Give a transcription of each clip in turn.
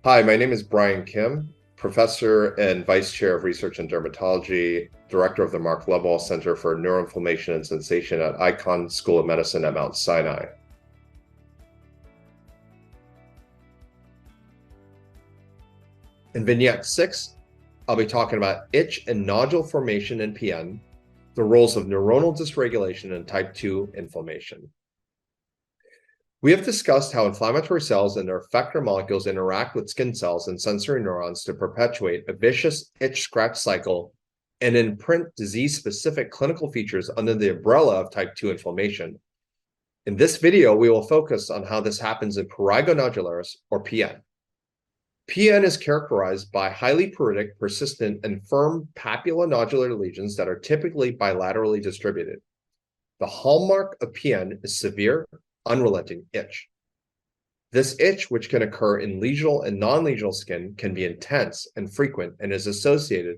Hi, my name is Brian Kim, Professor and Vice Chair of Research in Dermatology, Director of the Mark Lovell Center for Neuroinflammation and Sensation at Icahn School of Medicine at Mount Sinai. In Vignette 6, I'll be talking about itch and nodule formation in PN, the roles of neuronal dysregulation and type 2 inflammation. We have discussed how inflammatory cells and their effector molecules interact with skin cells and sensory neurons to perpetuate a vicious itch-scratch cycle and imprint disease-specific clinical features under the umbrella of type 2 inflammation. In this video, we will focus on how this happens in Prurigo nodularis, or PN. PN is characterized by highly pruritic, persistent, and firm papulonodular lesions that are typically bilaterally distributed. The hallmark of PN is severe, unrelenting itch. This itch, which can occur in lesional and non-lesional skin, can be intense and frequent and is associated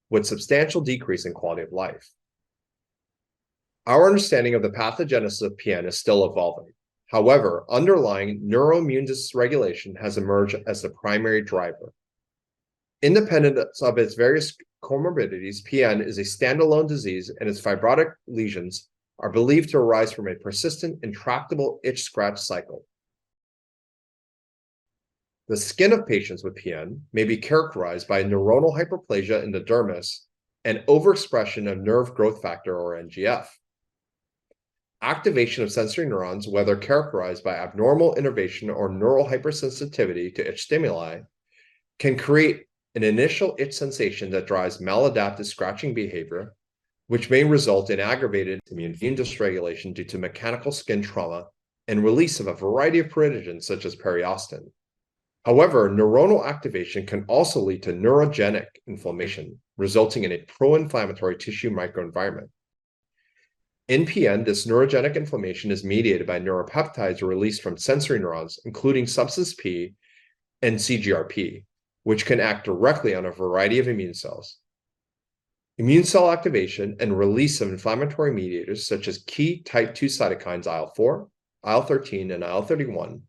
with substantial decrease in quality of life. Our understanding of the pathogenesis of PN is still evolving. However, underlying neuroimmune dysregulation has emerged as the primary driver. Independent of its various comorbidities, PN is a standalone disease, and its fibrotic lesions are believed to arise from a persistent, intractable itch-scratch cycle. The skin of patients with PN may be characterized by neuronal hyperplasia in the dermis and overexpression of nerve growth factor, or NGF. Activation of sensory neurons, whether characterized by abnormal innervation or neural hypersensitivity to itch stimuli, can create an initial itch sensation that drives maladaptive scratching behavior, which may result in aggravated immune dysregulation due to mechanical skin trauma and release of a variety of pruritogens such as periostin. However, neuronal activation can also lead to neurogenic inflammation, resulting in a pro-inflammatory tissue microenvironment. In PN, this neurogenic inflammation is mediated by neuropeptides released from sensory neurons, including substance P and CGRP, which can act directly on a variety of immune cells. Immune cell activation and release of inflammatory mediators such as key type 2 cytokines IL-4, IL-13, and IL-31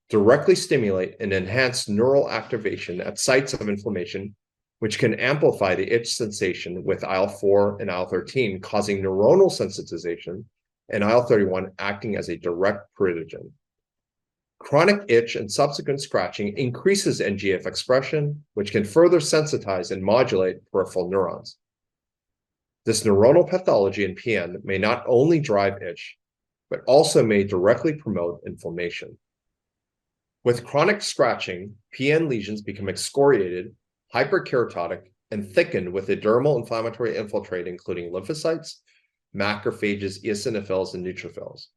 directly stimulate and enhance neural activation at sites of inflammation, which can amplify the itch sensation, with IL-4 and IL-13 causing neuronal sensitization and IL-31 acting as a direct pruritogen. Chronic itch and subsequent scratching increases NGF expression, which can further sensitize and modulate peripheral neurons. This neuronal pathology in PN may not only drive itch, but also may directly promote inflammation. With chronic scratching, PN lesions become excoriated, hyperkeratotic, and thickened with a dermal inflammatory infiltrate, including lymphocytes, macrophages, eosinophils, and neutrophils.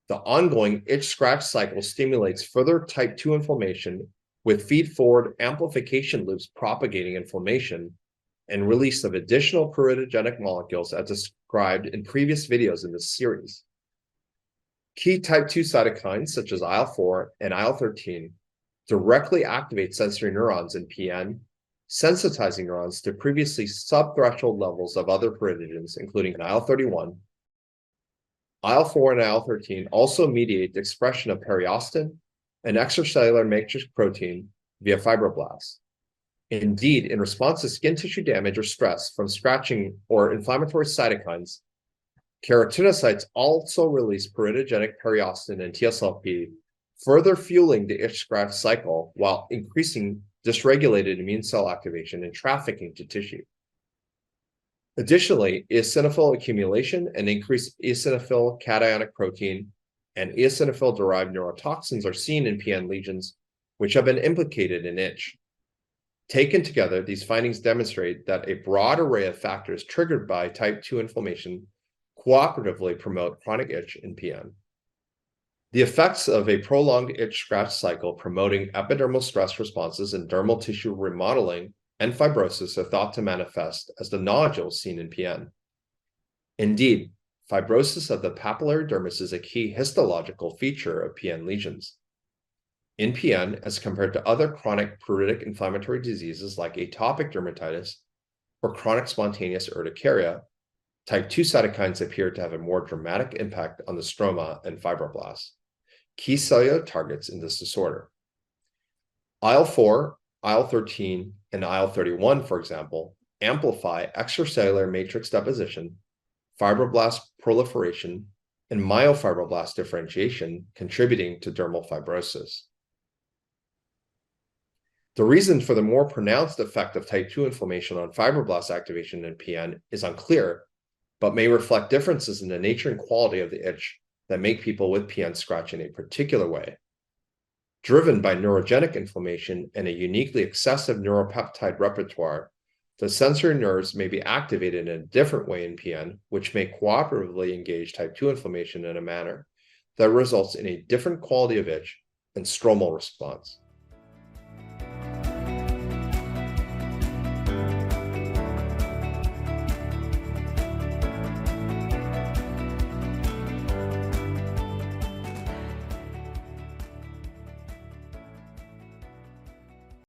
The ongoing itch-scratch cycle stimulates further type 2 inflammation, with feed-forward amplification loops propagating inflammation and release of additional pruritogenic molecules as described in previous videos in this series. Key type 2 cytokines such as IL-4 and IL-13 directly activate sensory neurons in PN, sensitizing neurons to previously subthreshold levels of other pruritogens, including IL-31. IL-4 and IL-13 also mediate the expression of periostin, an extracellular matrix protein, via fibroblasts. Indeed, in response to skin tissue damage or stress from scratching or inflammatory cytokines, keratinocytes also release pruritogenic periostin and TSLP, further fueling the itch-scratch cycle while increasing dysregulated immune cell activation and trafficking to tissue. Additionally, eosinophil accumulation and increased eosinophil cationic protein and eosinophil-derived neurotoxins are seen in PN lesions, which have been implicated in itch. Taken together, these findings demonstrate that a broad array of factors triggered by type 2 inflammation cooperatively promote chronic itch in PN. The effects of a prolonged itch-scratch cycle promoting epidermal stress responses and dermal tissue remodeling and fibrosis are thought to manifest as the nodules seen in PN. Indeed, fibrosis of the papillary dermis is a key histological feature of PN lesions. In PN, as compared to other chronic pruritic inflammatory diseases like atopic dermatitis or chronic spontaneous urticaria, type 2 cytokines appear to have a more dramatic impact on the stroma and fibroblasts, key cellular targets in this disorder. IL-4, IL-13, and IL-31, for example, amplify extracellular matrix deposition, fibroblast proliferation, and myofibroblast differentiation, contributing to dermal fibrosis. The reason for the more pronounced effect of type 2 inflammation on fibroblast activation in PN is unclear, but may reflect differences in the nature and quality of the itch that make people with PN scratch in a particular way. Driven by neurogenic inflammation and a uniquely excessive neuropeptide repertoire, the sensory nerves may be activated in a different way in PN, which may cooperatively engage type 2 inflammation in a manner that results in a different quality of itch and stromal response.